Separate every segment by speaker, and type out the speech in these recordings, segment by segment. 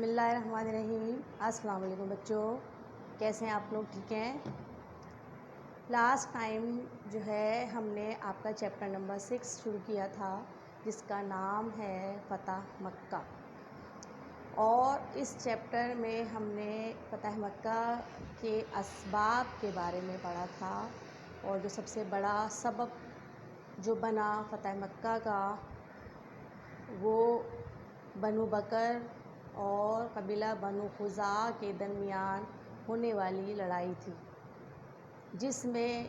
Speaker 1: بسم اللہ الرحمن الرحیم۔ السلام علیکم بچوں، کیسے ہیں آپ لوگ؟ ٹھیک ہیں؟ لاسٹ ٹائم جو ہے ہم نے آپ کا چیپٹر نمبر 6 شروع کیا تھا، جس کا نام ہے فتح مکہ، اور اس چیپٹر میں ہم نے فتح مکہ کے اسباب کے بارے میں پڑھا تھا، اور جو سب سے بڑا سبب جو بنا فتح مکہ کا وہ بنو بکر اور قبیلہ بنو خزاعہ کے درمیان ہونے والی لڑائی تھی، جس میں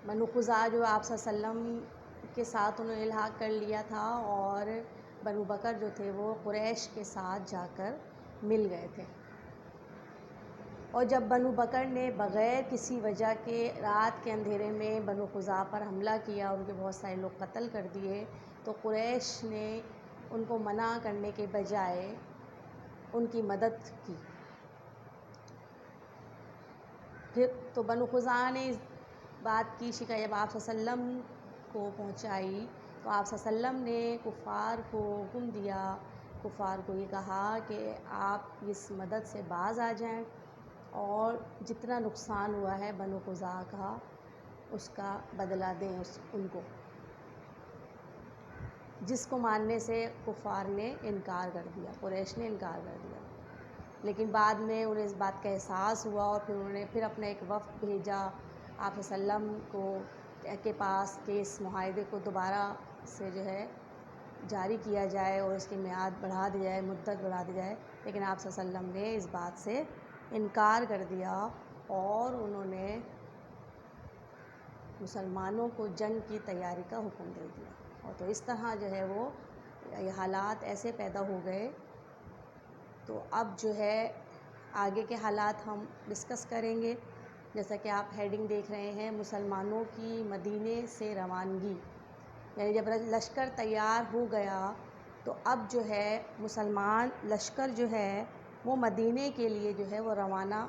Speaker 1: بنو خزاعہ جو آپ صلی اللہ علیہ وسلم کے ساتھ انہوں نے الحاق کر لیا تھا، اور بنو بکر جو تھے وہ قریش کے ساتھ جا کر مل گئے تھے۔ اور جب بنو بکر نے بغیر کسی وجہ کے رات کے اندھیرے میں بنو خزاعہ پر حملہ کیا، ان کے بہت سارے لوگ قتل کر دیے، تو قریش نے ان کو منع کرنے کے بجائے ان کی مدد کی۔ پھر تو بنو خزاعہ نے اس بات کی شکایت جب آپ صلی اللہ علیہ وسلم کو پہنچائی، تو آپ صلی اللہ علیہ وسلم نے کفار کو حکم دیا، کفار کو یہ کہا کہ آپ اس مدد سے باز آ جائیں اور جتنا نقصان ہوا ہے بنو خزاعہ کا اس کا بدلہ دیں ان کو، جس کو ماننے سے کفار نے انکار کر دیا، قریش نے انکار کر دیا۔ لیکن بعد میں انہیں اس بات کا احساس ہوا، اور پھر انہوں نے اپنا ایک وفد بھیجا آپ صلی اللہ علیہ وسلم کے پاس کہ اس معاہدے کو دوبارہ سے جو ہے جاری کیا جائے اور اس کی میعاد بڑھا دی جائے، مدت بڑھا دی جائے، لیکن آپ صلی اللہ علیہ وسلم نے اس بات سے انکار کر دیا، اور انہوں نے مسلمانوں کو جنگ کی تیاری کا حکم دے دیا۔ اور تو اس طرح جو ہے وہ یہ حالات ایسے پیدا ہو گئے۔ تو اب جو ہے آگے کے حالات ہم ڈسکس کریں گے، جیسا کہ آپ ہیڈنگ دیکھ رہے ہیں، مسلمانوں کی مدینے سے روانگی، یعنی جب لشکر تیار ہو گیا تو اب جو ہے مسلمان لشکر جو ہے وہ مدینے کے لیے جو ہے وہ روانہ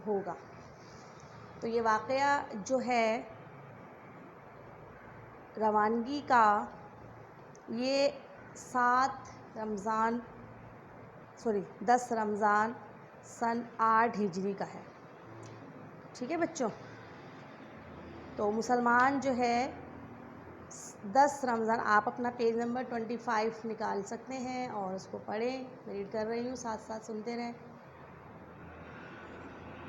Speaker 1: ہوگا۔ تو یہ واقعہ جو ہے روانگی کا، یہ 10 رمضان سن 8 ہجری کا ہے۔ ٹھیک ہے بچوں؟ تو مسلمان جو ہے 10 رمضان، آپ اپنا پیج نمبر 25 نکال سکتے ہیں اور اس کو پڑھیں، ریڈ کر رہی ہوں، ساتھ ساتھ سنتے رہیں۔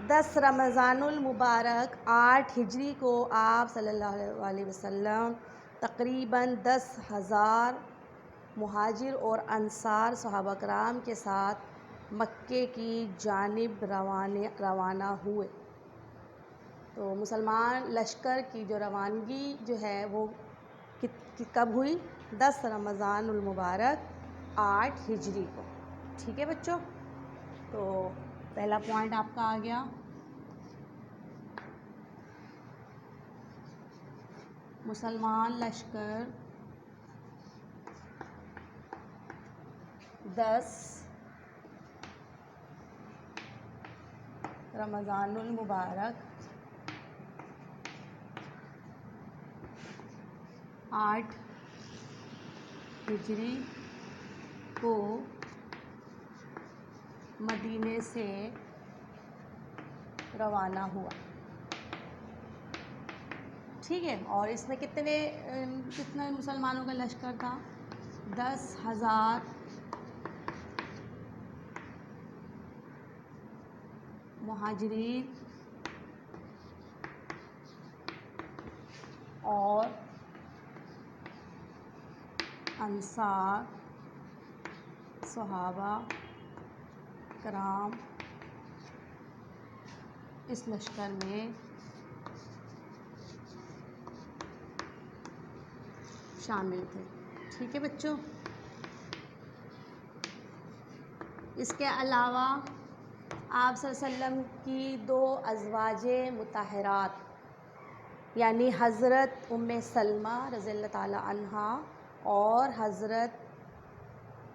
Speaker 1: 10 رمضان المبارک 8 ہجری کو آپ صلی اللہ علیہ وسلم تقریباً 10,000 مہاجر اور انصار صحابہ کرام کے ساتھ مکے کی جانب روانہ ہوئے۔ تو مسلمان لشکر کی جو روانگی جو ہے وہ کب ہوئی؟ 10 رمضان المبارک 8 ہجری کو۔ ٹھیک ہے بچوں؟ تو پہلا پوائنٹ آپ کا آ گیا، مسلمان لشکر 10 رمضان المبارک 8 ہجری کو مدینے سے روانہ ہوا۔ ٹھیک ہے؟ اور اس میں کتنے مسلمانوں کا لشکر تھا؟ 10,000 مہاجرین اور انصار صحابہ کرام اس لشکر میں شامل تھے۔ ٹھیک ہے بچوں؟ اس کے علاوہ آپ صلی اللہ علیہ وسلم کی 2 ازواج مطہرات، یعنی حضرت ام سلمہ رضی اللہ تعالی عنہا اور حضرت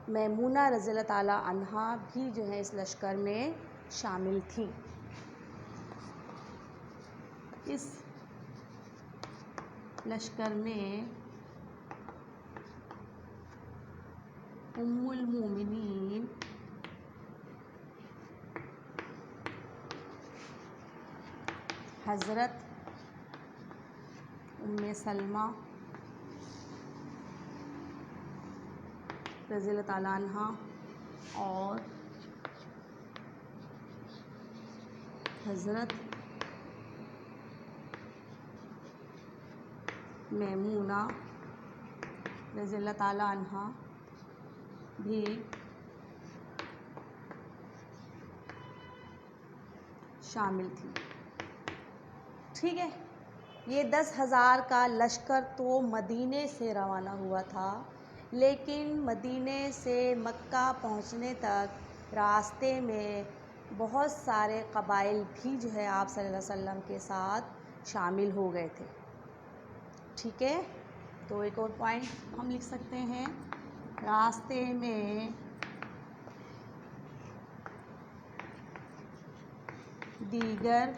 Speaker 1: میمونہ رضی اللہ تعالی عنہا بھی جو ہے اس لشکر میں شامل تھیں۔ اس لشکر میں ام المومنین حضرت ام سلمہ رضی اللہ تعالیٰ عنہ اور حضرت میمونہ رضی اللہ تعالیٰ عنہ بھی شامل تھی. ٹھیک ہے. یہ 10,000 کا لشکر تو مدینے سے روانہ ہوا تھا، لیکن مدینے سے مکہ پہنچنے تک راستے میں بہت سارے قبائل بھی جو ہے آپ صلی اللہ علیہ وسلم کے ساتھ شامل ہو گئے تھے. ٹھیک ہے. تو ایک اور پوائنٹ ہم لکھ سکتے ہیں، راستے میں دیگر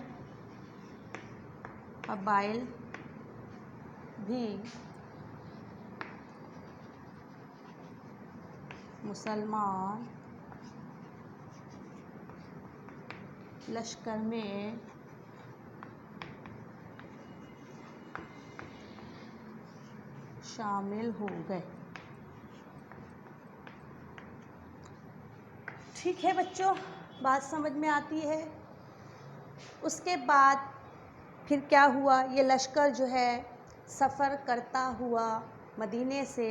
Speaker 1: قبائل بھی مسلمان لشکر میں شامل ہو گئے. ٹھیک ہے بچوں، بات سمجھ میں آتی ہے. اس کے بعد پھر کیا ہوا، یہ لشکر جو ہے سفر کرتا ہوا مدینے سے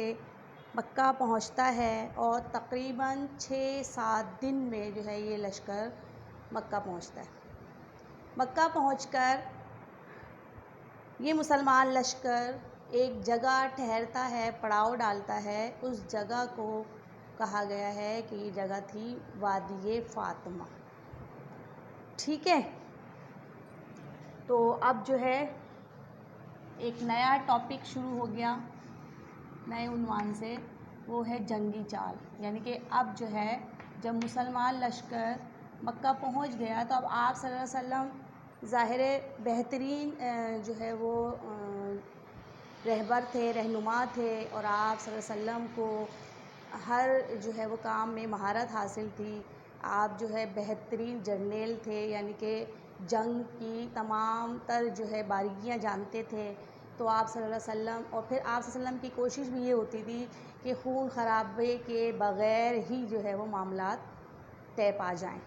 Speaker 1: مکہ پہنچتا ہے اور تقریباً 6-7 دن میں جو ہے یہ لشکر مکہ پہنچتا ہے. مکہ پہنچ کر یہ مسلمان لشکر ایک جگہ ٹھہرتا ہے، پڑاؤ ڈالتا ہے. اس جگہ کو کہا گیا ہے کہ یہ جگہ تھی وادی فاطمہ. ٹھیک ہے. تو اب جو ہے ایک نیا ٹاپک شروع ہو گیا نئے عنوان سے، وہ ہے جنگی چال. یعنی کہ اب جو ہے جب مسلمان لشکر مکہ پہنچ گیا تو اب آپ صلی اللہ علیہ وسلم ظاہر بہترین جو ہے وہ رہبر تھے، رہنما تھے، اور آپ صلی اللہ علیہ وسلم کو ہر جو ہے وہ کام میں مہارت حاصل تھی. آپ جو ہے بہترین جرنیل تھے، یعنی کہ جنگ کی تمام تر جو ہے باریکیاں جانتے تھے. تو آپ صلی اللہ علیہ وسلم، اور پھر آپ صلی اللہ علیہ وسلم کی کوشش بھی یہ ہوتی تھی کہ خون خرابے کے بغیر ہی جو ہے وہ معاملات طے پا جائیں.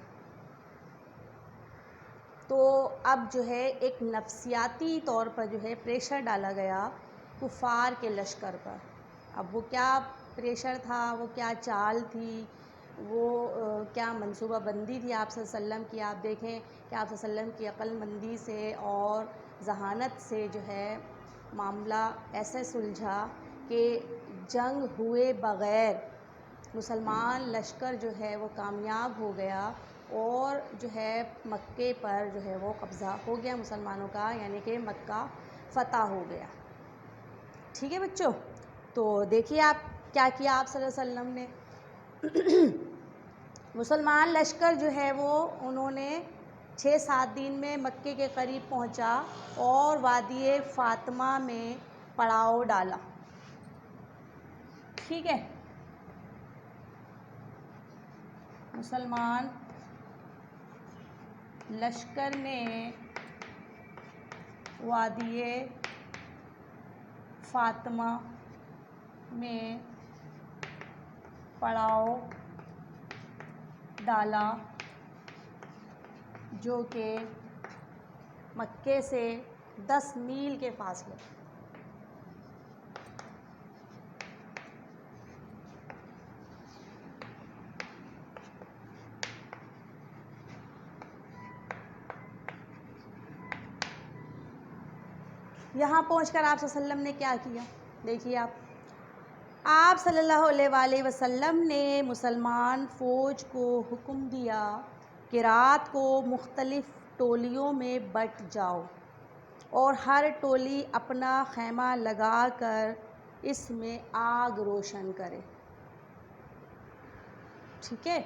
Speaker 1: تو اب جو ہے ایک نفسیاتی طور پر جو ہے پریشر ڈالا گیا کفار کے لشکر پر. اب وہ کیا پریشر تھا، وہ کیا چال تھی، وہ کیا منصوبہ بندی تھی آپ صلی اللہ علیہ وسلم کی. آپ دیکھیں کہ آپ صلی اللہ علیہ وسلم کی عقل مندی سے اور ذہانت سے جو ہے معاملہ ایسے سلجھا کہ جنگ ہوئے بغیر مسلمان لشکر جو ہے وہ کامیاب ہو گیا اور جو ہے مکے پر جو ہے وہ قبضہ ہو گیا مسلمانوں کا، یعنی کہ مکہ فتح ہو گیا. ٹھیک ہے بچوں. تو دیکھیے آپ کیا کیا آپ صلی اللہ علیہ وسلم نے. مسلمان لشکر جو ہے وہ انہوں نے 6-7 دن میں مکے کے قریب پہنچا اور وادی فاطمہ میں پڑاؤ ڈالا. ٹھیک ہے. مسلمان لشکر نے وادی فاطمہ میں پڑاؤ ڈالا، جو کہ مکے سے 10 میل کے فاصلے. یہاں پہنچ کر آپ صلی اللہ علیہ وسلم نے کیا کیا، دیکھیے آپ صلی اللہ علیہ وآلہ وسلم نے مسلمان فوج کو حکم دیا کہ رات کو مختلف ٹولیوں میں بٹ جاؤ اور ہر ٹولی اپنا خیمہ لگا کر اس میں آگ روشن کرے. ٹھیک ہے.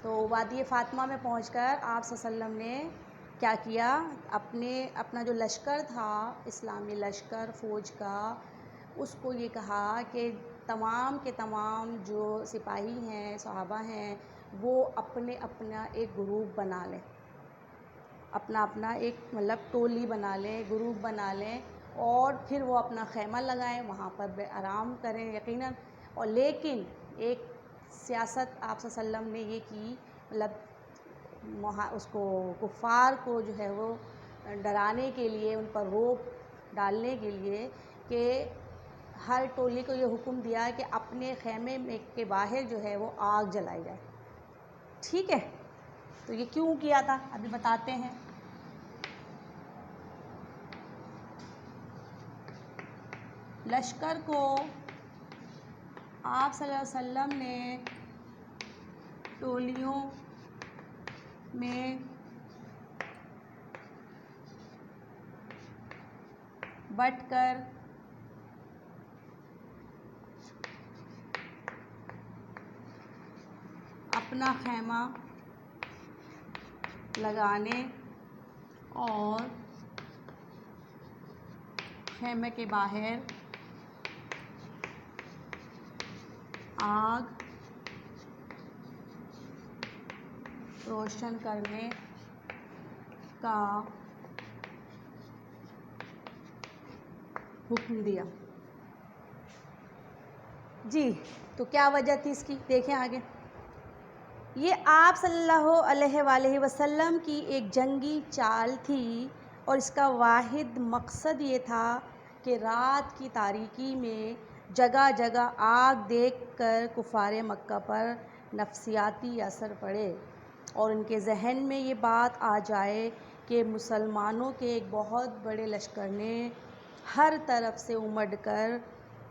Speaker 1: تو وادی فاطمہ میں پہنچ کر آپ صلی اللہ علیہ وسلم نے کیا کیا، اپنا جو لشکر تھا اسلامی لشکر فوج کا، اس کو یہ کہا کہ تمام کے تمام جو سپاہی ہیں، صحابہ ہیں، وہ اپنا ایک گروپ بنا لیں، اپنا ایک مطلب ٹولی بنا لیں، گروپ بنا لیں، اور پھر وہ اپنا خیمہ لگائیں، وہاں پر آرام کریں یقیناً. اور لیکن ایک سیاست آپ صلی اللہ علیہ وسلم نے یہ کی، مطلب اس کو کفار کو جو ہے وہ ڈرانے کے لیے، ان پر رعب ڈالنے کے لیے، کہ ہر ٹولی کو یہ حکم دیا کہ اپنے خیمے کے باہر جو ہے وہ آگ جلائی جائے. ٹھیک ہے، تو یہ کیوں کیا تھا ابھی بتاتے ہیں. لشکر کو آپ صلی اللہ علیہ وسلم نے ٹولیوں میں بٹ کر اپنا خیمہ لگانے اور خیمے کے باہر آگ روشن کرنے کا حکم دیا. جی تو کیا وجہ تھی اس کی، دیکھیں آگے. یہ آپ صلی اللہ علیہ وآلہ وسلم کی ایک جنگی چال تھی، اور اس کا واحد مقصد یہ تھا کہ رات کی تاریکی میں جگہ جگہ آگ دیکھ کر کفار مکہ پر نفسیاتی اثر پڑے، اور ان کے ذہن میں یہ بات آ جائے کہ مسلمانوں کے ایک بہت بڑے لشکر نے ہر طرف سے امڑ کر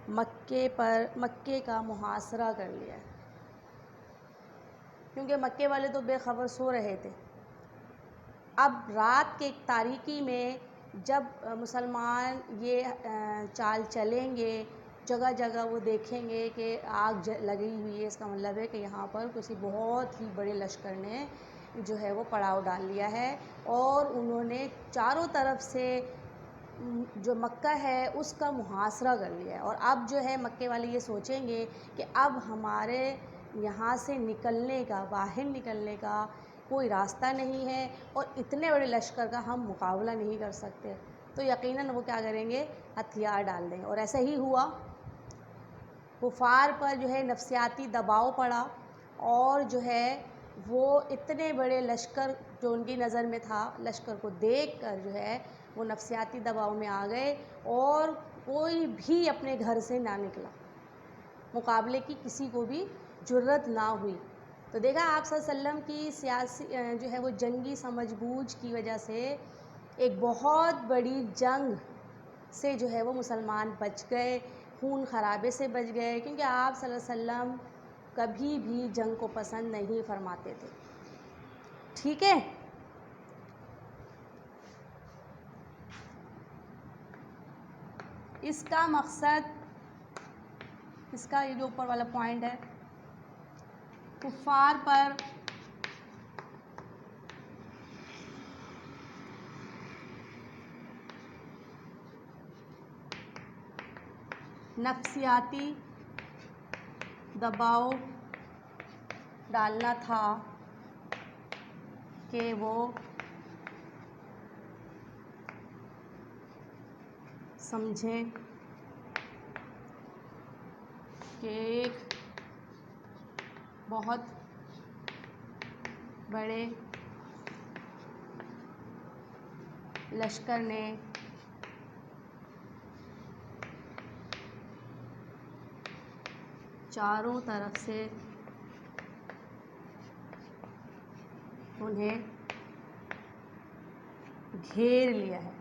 Speaker 1: مکے کا محاصرہ کر لیا ہے. کیونکہ مکے والے تو بے خبر سو رہے تھے. اب رات کے تاریکی میں جب مسلمان یہ چال چلیں گے، جگہ جگہ وہ دیکھیں گے کہ آگ لگی ہوئی ہے، اس کا مطلب ہے کہ یہاں پر کسی بہت ہی بڑے لشکر نے جو ہے وہ پڑاؤ ڈال لیا ہے، اور انہوں نے چاروں طرف سے جو مکہ ہے اس کا محاصرہ کر لیا ہے. اور اب جو ہے مکے والے یہ سوچیں گے کہ اب ہمارے یہاں سے نکلنے کا، باہر نکلنے کا کوئی راستہ نہیں ہے، اور اتنے بڑے لشکر کا ہم مقابلہ نہیں کر سکتے. تو یقیناً وہ کیا کریں گے، ہتھیار ڈال دیں گے. اور ایسا ہی ہوا، کفار پر جو ہے نفسیاتی دباؤ پڑا، اور جو ہے وہ اتنے بڑے لشکر جو ان کی نظر میں تھا، لشکر کو دیکھ کر جو ہے وہ نفسیاتی دباؤ میں آ گئے، اور کوئی بھی اپنے گھر سے نہ نکلا، مقابلے کی کسی کو بھی جرت نہ ہوئی. تو دیکھا آپ صلی اللہ علیہ وسلم کی سیاسی جو ہے وہ جنگی سمجھ بوجھ کی وجہ سے ایک بہت بڑی جنگ سے جو ہے وہ مسلمان بچ گئے، خون خرابے سے بچ گئے، کیونکہ آپ صلی اللہ علیہ وسلم کبھی بھی جنگ کو پسند نہیں فرماتے تھے. ٹھیک ہے، اس کا مقصد، اس کا یہ جو اوپر والا پوائنٹ ہے، کفار پر نفسیاتی دباؤ ڈالنا تھا کہ وہ سمجھیں کہ ایک بہت بڑے لشکر نے چاروں طرف سے انہیں گھیر لیا ہے.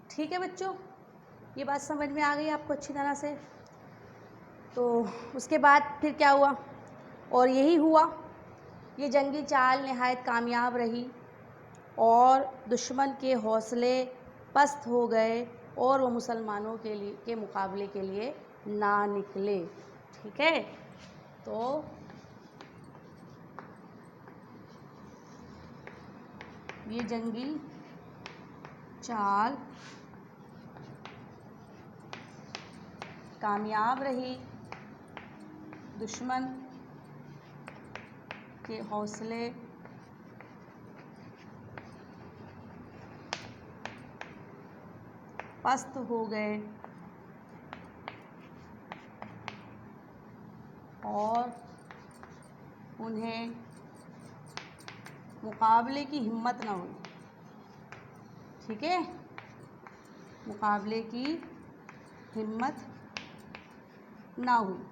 Speaker 1: ٹھیک ہے بچوں، یہ بات سمجھ میں آ گئی آپ کو اچھی طرح سے. تو اس کے بعد پھر کیا ہوا، اور یہی ہوا، یہ جنگی چال نہایت کامیاب رہی، اور دشمن کے حوصلے پست ہو گئے، اور وہ مسلمانوں کے مقابلے کے لیے نہ نکلے. ٹھیک ہے، تو یہ جنگی چال کامیاب رہی، دشمن کے حوصلے پست ہو گئے اور انہیں مقابلے کی ہمت نہ ہوئی. ٹھیک ہے، مقابلے کی ہمت نہ ہوئی.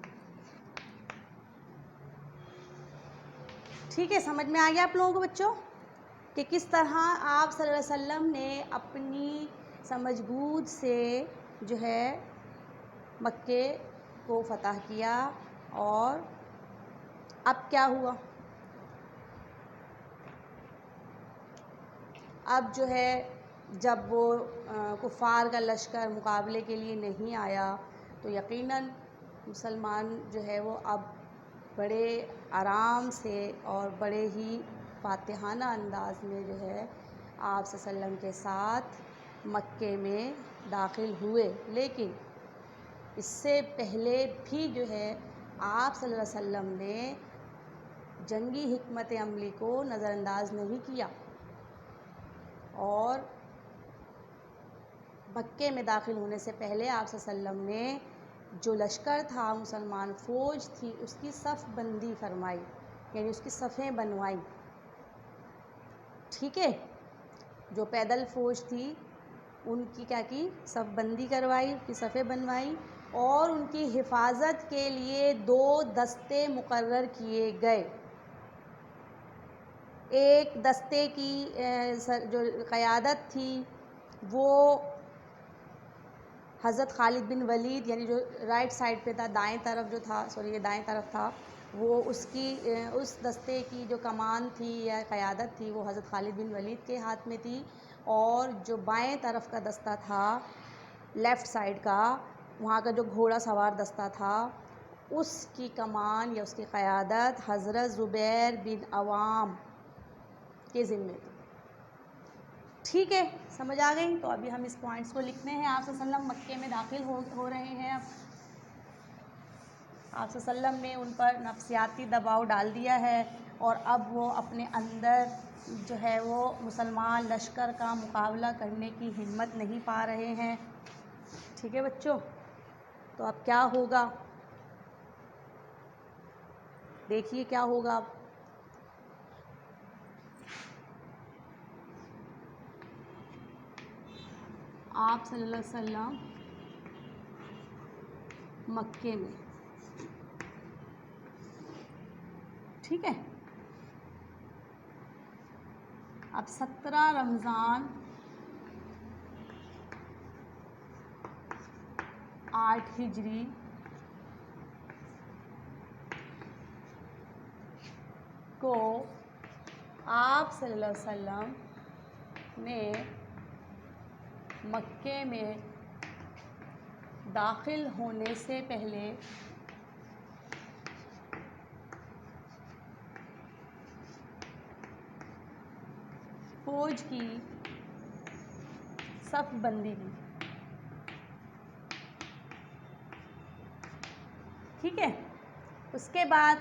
Speaker 1: ٹھیک ہے، سمجھ میں آ گیا آپ لوگوں کو بچوں کہ کس طرح آپ صلی اللہ علیہ وسلم نے اپنی سمجھ بوجھ سے جو ہے مکے کو فتح کیا. اور اب کیا ہوا؟ اب جو ہے جب وہ کفار کا لشکر مقابلے کے لیے نہیں آیا تو یقیناً مسلمان جو ہے وہ اب بڑے آرام سے اور بڑے ہی فاتحانہ انداز میں جو ہے آپ صلی اللہ علیہ وسلم کے ساتھ مکے میں داخل ہوئے. لیکن اس سے پہلے بھی جو ہے آپ صلی اللہ علیہ وسلم نے جنگی حکمت عملی کو نظر انداز نہیں کیا اور مکے میں داخل ہونے سے پہلے آپ صلی اللہ علیہ وسلم نے جو لشکر تھا، مسلمان فوج تھی، اس کی صف بندی فرمائی، یعنی اس کی صفیں بنوائی. ٹھیک ہے، جو پیدل فوج تھی ان کی کیا کی، صف بندی کروائی، ان کی صفیں بنوائی اور ان کی حفاظت کے لیے 2 دستے مقرر کیے گئے. ایک دستے کی جو قیادت تھی وہ حضرت خالد بن ولید، یعنی جو رائٹ سائڈ پہ تھا، دائیں طرف جو تھا، یہ دائیں طرف تھا، وہ اس دستے کی جو کمان تھی یا قیادت تھی وہ حضرت خالد بن ولید کے ہاتھ میں تھی. اور جو بائیں طرف کا دستہ تھا، لیفٹ سائڈ کا، وہاں کا جو گھوڑا سوار دستہ تھا، اس کی کمان یا اس کی قیادت حضرت زبیر بن عوام کے ذمے تھی. ٹھیک ہے، سمجھ آ گئی؟ تو ابھی ہم اس پوائنٹس کو لکھتے ہیں. آپ صلی اللہ علیہ وسلم مکے میں داخل ہو رہے ہیں. اب آپ صلی اللہ علیہ وسلم نے ان پر نفسیاتی دباؤ ڈال دیا ہے اور اب وہ اپنے اندر جو ہے وہ مسلمان لشکر کا مقابلہ کرنے کی ہمت نہیں پا رہے ہیں. ٹھیک ہے بچوں، تو اب کیا ہوگا؟ دیکھیے کیا ہوگا. اب آپ صلی اللہ علیہ وسلم مکے میں، ٹھیک ہے، اب 17 رمضان 8 ہجری کو آپ صلی اللہ علیہ وسلم نے مکے میں داخل ہونے سے پہلے فوج کی صف بندی کی. ٹھیک ہے، اس کے بعد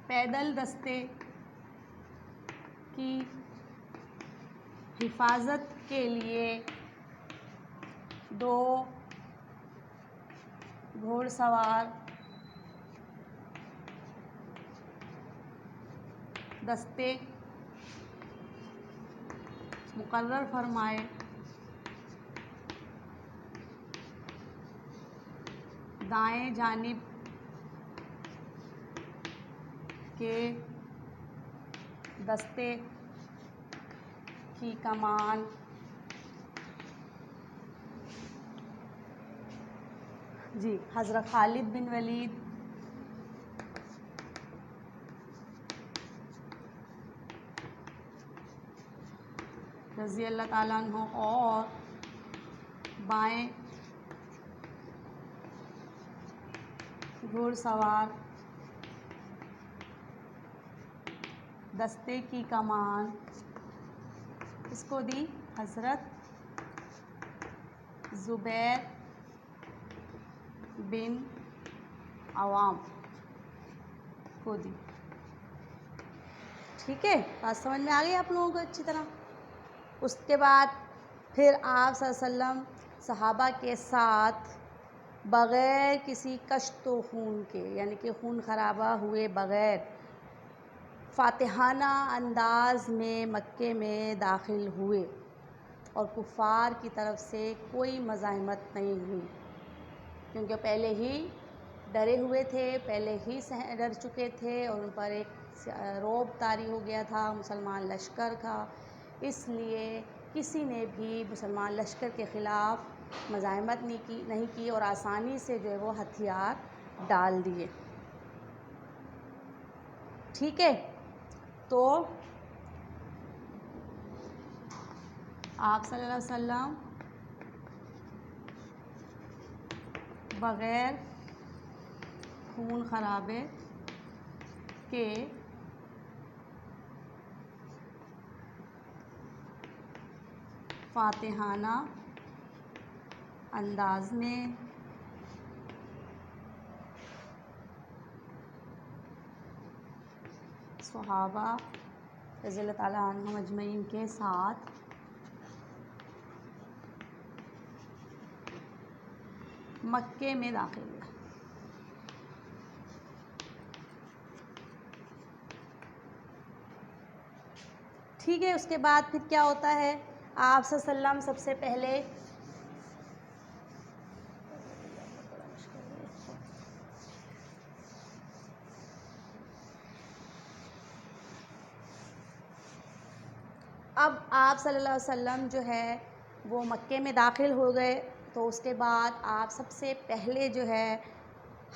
Speaker 1: پیدل دستے کی حفاظت کے لیے 2 گھوڑ سوار دستے مقرر فرمائے. دائیں جانب کے دستے کی کمان حضرت خالد بن ولید رضی اللہ تعالیٰ عنہ اور بائیں گھوڑ سوار دستے کی کمان اس کو دی حضرت زبیر بن عوام کو دی. ٹھیک ہے، بات سمجھ میں آ گئی آپ لوگوں کو اچھی طرح. اس کے بعد پھر آپ صلی اللہ علیہ وسلم صحابہ کے ساتھ بغیر کسی کشت و خون کے، یعنی کہ خون خرابہ ہوئے بغیر، فاتحانہ انداز میں مکے میں داخل ہوئے اور کفار کی طرف سے کوئی مزاحمت نہیں ہوئی، کیونکہ پہلے ہی ڈرے ہوئے تھے، پہلے ہی ڈر چکے تھے اور ان پر ایک رعب طاری ہو گیا تھا مسلمان لشکر کا. اس لیے کسی نے بھی مسلمان لشکر کے خلاف مزاحمت نہیں کی اور آسانی سے جو ہے وہ ہتھیار ڈال دیے. ٹھیک ہے، تو آپ صلی اللہ علیہ وسلم بغیر خون خرابے کے فاتحانہ انداز میں صحابہ رضی اللہ تعالیٰ عنہم اجمعین کے ساتھ مکے میں داخل ہوئے. ٹھیک ہے، اس کے بعد پھر کیا ہوتا ہے، آپ صلی اللہ علیہ وسلم سب سے پہلے اب آپ صلی اللہ علیہ وسلم جو ہے وہ مکے میں داخل ہو گئے، تو اس کے بعد آپ سب سے پہلے جو ہے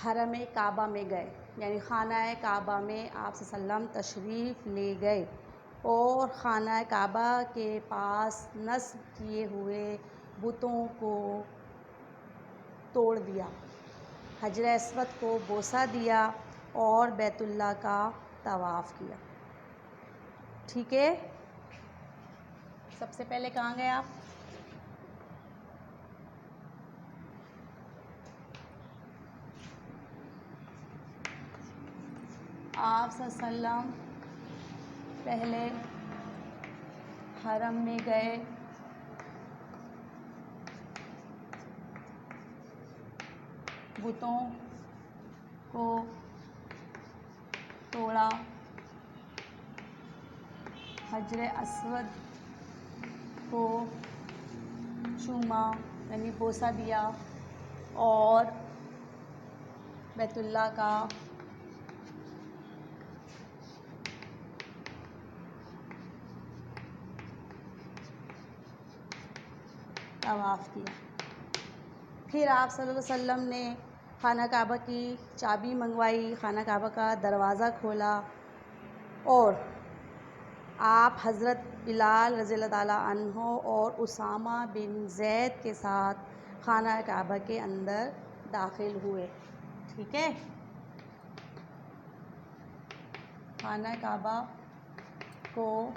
Speaker 1: حرم کعبہ میں گئے، یعنی خانہ کعبہ میں آپ صلی اللہ علیہ وسلم تشریف لے گئے اور خانہ کعبہ کے پاس نصب کیے ہوئے بتوں کو توڑ دیا، حجر اسود کو بوسہ دیا اور بیت اللہ کا طواف کیا. ٹھیک ہے، سب سے پہلے کہاں گئے آپ؟ آپ صلی اللہ علیہ وسلم پہلے حرم میں گئے، بتوں کو توڑا، حجر اسود کو چوما یعنی بوسہ دیا اور بیت اللہ کا طواف کیا. پھر آپ صلی اللہ علیہ وسلم نے خانہ کعبہ کی چابی منگوائی، خانہ کعبہ کا دروازہ کھولا اور آپ حضرت بلال رضی اللہ تعالیٰ عنہ اور اسامہ بن زید کے ساتھ خانہ کعبہ کے اندر داخل ہوئے. ٹھیک ہے، خانہ کعبہ کو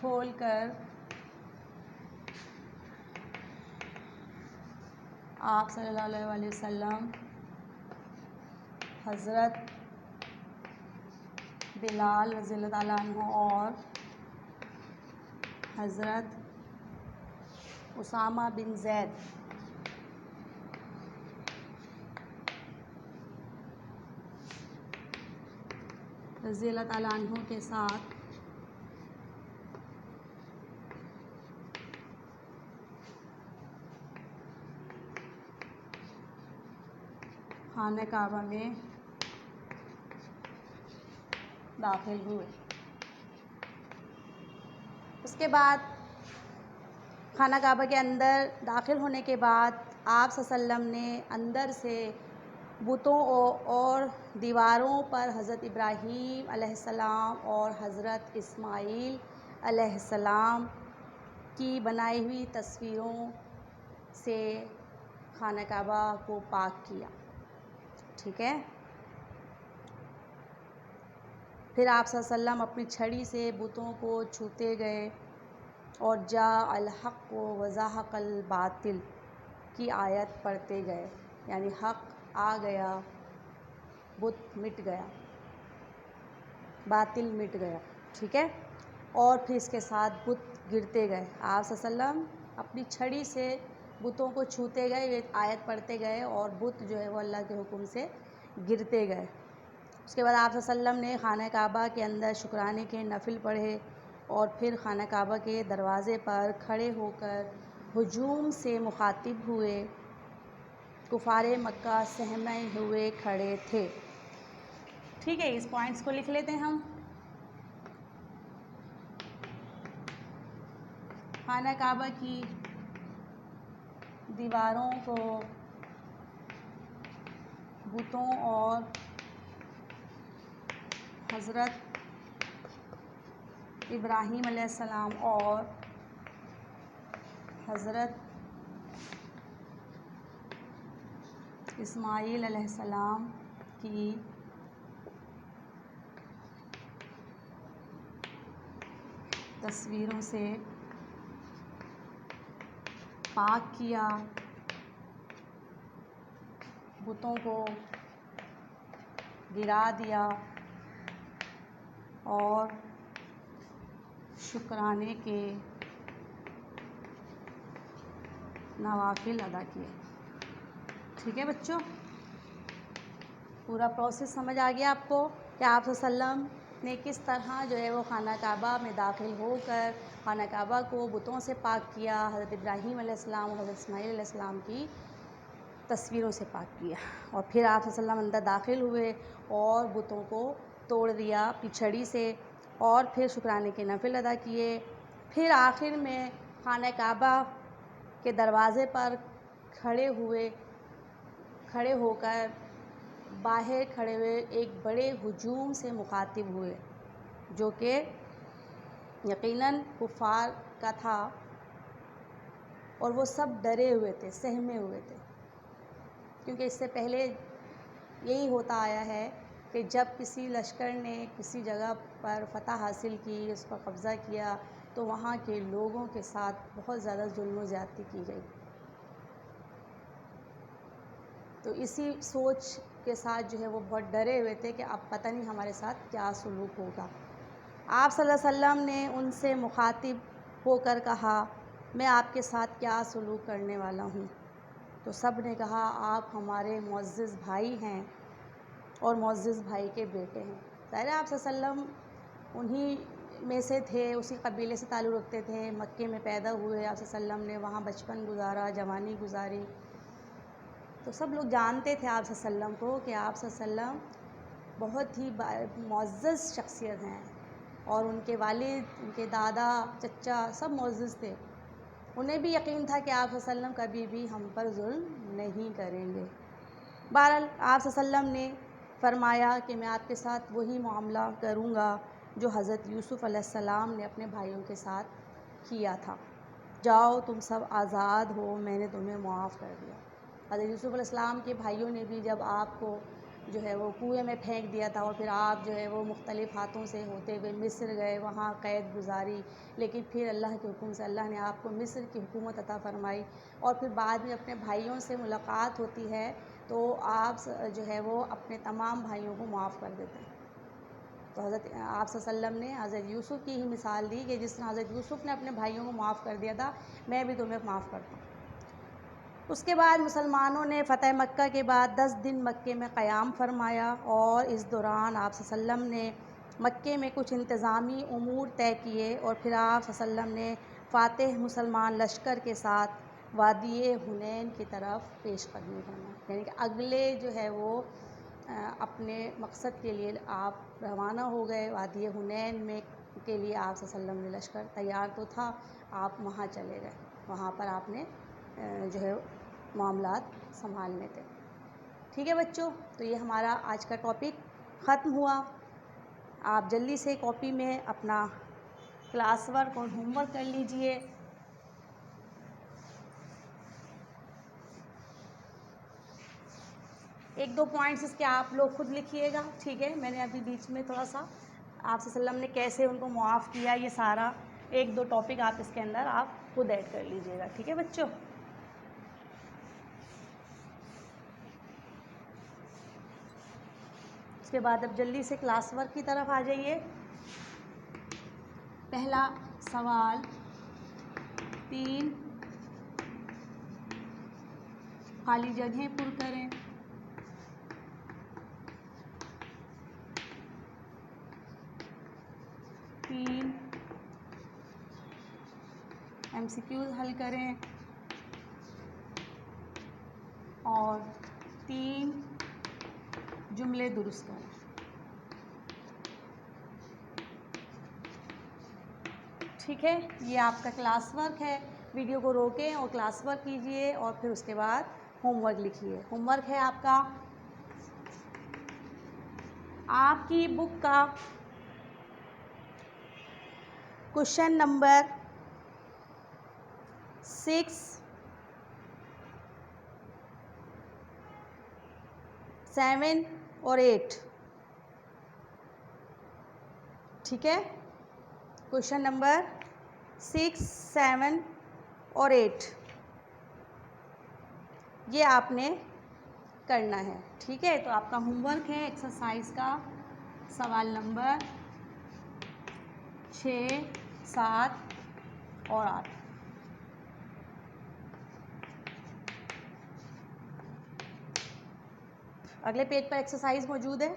Speaker 1: کھول کر آپ صلی اللہ علیہ وسلم حضرت بلال رضی اللہ تعالیٰ عنہ اور حضرت اسامہ بن زید رضی اللہ تعالیٰ عنہ کے ساتھ خانہ کعبہ میں داخل ہوئے. اس کے بعد خانہ کعبہ کے اندر داخل ہونے کے بعد آپ صلی اللہ علیہ وسلم نے اندر سے بتوں اور دیواروں پر حضرت ابراہیم علیہ السلام اور حضرت اسماعیل علیہ السلام کی بنائی ہوئی تصویروں سے خانہ کعبہ کو پاک کیا. ٹھیک ہے، پھر آپ صلی اللہ علیہ وسلم اپنی چھڑی سے بتوں کو چھوتے گئے اور جا الحق و زاہق الباطل کی آیت پڑھتے گئے، یعنی حق آ گیا، بت مٹ گیا، باطل مٹ گیا، ٹھیک ہے. اور پھر اس کے ساتھ بت گرتے گئے. آپ صلی اللہ علیہ وسلم اپنی چھڑی سے بتوں کو چھوتے گئے، یہ آیت پڑھتے گئے، اور بت جو ہے وہ اللہ کے حکم سے گرتے گئے. اس کے بعد آپ صلی اللہ علیہ وسلم نے خانہ کعبہ کے اندر شکرانے کے نفل پڑھے، اور پھر خانہ کعبہ کے دروازے پر کھڑے ہو کر ہجوم سے مخاطب ہوئے. کفار مکہ سہمے ہوئے کھڑے تھے. ٹھیک ہے، اس پوائنٹس کو لکھ لیتے ہیں ہم. خانہ کعبہ کی دیواروں کو بتوں اور حضرت ابراہیم علیہ السلام اور حضرت اسماعیل علیہ السلام کی تصویروں سے پاک کیا. بتوں کو گرا دیا اور شکرانے کے نوافل ادا کیے. ٹھیک ہے بچوں، پورا پروسیس سمجھ آ گیا آپ کو کہ آپ صلی اللہ علیہ وسلم نے کس طرح جو ہے وہ خانہ کعبہ میں داخل ہو کر خانہ کعبہ کو بتوں سے پاک کیا، حضرت ابراہیم علیہ السلام اور حضرت اسماعیل علیہ السلام کی تصویروں سے پاک کیا. اور پھر آپ صلی اللہ علیہ وسلم اندر داخل ہوئے اور بتوں کو توڑ دیا اپنی چھڑی سے، اور پھر شکرانے کے نفل ادا کیے. پھر آخر میں خانہ کعبہ کے دروازے پر کھڑے ہو کر باہر کھڑے ہوئے ایک بڑے ہجوم سے مخاطب ہوئے، جو کہ یقیناً کفار کا تھا، اور وہ سب ڈرے ہوئے تھے، سہمے ہوئے تھے. کیونکہ اس سے پہلے یہی ہوتا آیا ہے کہ جب کسی لشکر نے کسی جگہ پر فتح حاصل کی، اس پر قبضہ کیا، تو وہاں کے لوگوں کے ساتھ بہت زیادہ ظلم و زیادتی کی گئی. تو اسی سوچ کے ساتھ جو ہے وہ بہت ڈرے ہوئے تھے کہ اب پتہ نہیں ہمارے ساتھ کیا سلوک ہوگا. آپ صلی اللہ علیہ وسلم نے ان سے مخاطب ہو کر کہا، میں آپ کے ساتھ کیا سلوک کرنے والا ہوں؟ تو سب نے کہا، آپ ہمارے معزز بھائی ہیں اور معزز بھائی کے بیٹے ہیں. ظاہر ہے آپ صلی اللہ علیہ وسلم انہی میں سے تھے، اسی قبیلے سے تعلق رکھتے تھے، مکے میں پیدا ہوئے. آپ صلی اللہ علیہ وسلم نے وہاں بچپن گزارا، جوانی گزاری، تو سب لوگ جانتے تھے آپ صلی اللہ علیہ وسلم کو کہ آپ صلی اللہ علیہ وسلم بہت ہی معزز شخصیت ہیں، اور ان کے والد، ان کے دادا، چچا سب معزز تھے. انہیں بھی یقین تھا کہ آپ صلی اللہ علیہ وسلم کبھی بھی ہم پر ظلم نہیں کریں گے. بہرحال آپ صلی اللہ علیہ وسلم نے فرمایا کہ میں آپ کے ساتھ وہی معاملہ کروں گا جو حضرت یوسف علیہ السلام نے اپنے بھائیوں کے ساتھ کیا تھا. جاؤ تم سب آزاد ہو، میں نے تمہیں معاف کر دیا. حضرت یوسف علیہ السلام کے بھائیوں نے بھی جب آپ کو جو ہے وہ کنویں میں پھینک دیا تھا، اور پھر آپ جو ہے وہ مختلف ہاتھوں سے ہوتے ہوئے مصر گئے، وہاں قید گزاری، لیکن پھر اللہ کے حکم سے اللہ نے آپ کو مصر کی حکومت عطا فرمائی. اور پھر بعد میں اپنے بھائیوں سے ملاقات ہوتی ہے تو آپ جو ہے وہ اپنے تمام بھائیوں کو معاف کر دیتے ہیں. تو حضرت آپ صلی اللہ علیہ وسلم نے حضرت یوسف کی ہی مثال دی کہ جس طرح حضرت یوسف نے اپنے بھائیوں کو معاف کر دیا تھا، میں بھی تمہیں معاف کرتا ہوں. اس کے بعد مسلمانوں نے فتح مکہ کے بعد 10 دن مکے میں قیام فرمایا، اور اس دوران آپ صلی اللہ علیہ وسلم نے مکے میں کچھ انتظامی امور طے کیے، اور پھر آپ صلی اللہ علیہ وسلم نے فاتح مسلمان لشکر کے ساتھ وادی حنین کی طرف پیش قدمی فرمائی. یعنی کہ اگلے جو ہے وہ اپنے مقصد کے لیے آپ روانہ ہو گئے وادی حنین میں کے لیے. آپ صلی اللہ علیہ وسلم نے لشکر تیار تو تھا، آپ وہاں چلے گئے، وہاں پر آپ نے جو ہے معاملات سنبھالنے تھے. ٹھیک ہے بچوں، تو یہ ہمارا آج کا ٹاپک ختم ہوا. آپ جلدی سے کاپی میں اپنا کلاس ورک اور ہوم ورک کر لیجئے. ایک دو پوائنٹس اس کے آپ لوگ خود لکھیے گا. ٹھیک ہے، میں نے ابھی بیچ میں تھوڑا سا آپ صلی اللہ علیہ وسلم نے کیسے ان کو معاف کیا یہ سارا ایک دو ٹاپک آپ اس کے اندر آپ خود ایڈ کر لیجیے گا. ٹھیک ہے بچوں. اس کے بعد اب جلدی سے کلاس ورک کی طرف آ جائیے. پہلا سوال 3 خالی جگہیں پر کریں. MCQs حل کریں اور 3 جملے درست کریں. ٹھیک ہے. یہ آپ کا کلاس ورک ہے. ویڈیو کو روکیں اور کلاس ورک کیجئے اور پھر اس کے بعد ہوم ورک لکھیے. ہوم ورک ہے آپ کا آپ کی بک کا کوشچن نمبر 6 7 اور 8. ٹھیک ہے. کوشچن نمبر 6 7 اور 8 یہ آپ نے کرنا ہے. ٹھیک ہے. تو آپ کا ہوم ورک ہے ایکسرسائز کا سوال نمبر 6 7 اور 8. اگلے پیج پر ایکسرسائز موجود ہے.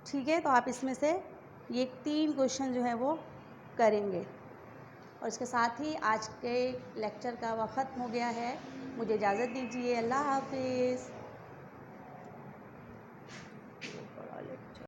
Speaker 1: ٹھیک ہے. تو آپ اس میں سے یہ 3 کوشچن جو ہے وہ کریں گے. اور اس کے ساتھ ہی آج کے لیکچر کا وقت ختم ہو گیا ہے. مجھے اجازت دیجیے. اللہ حافظ.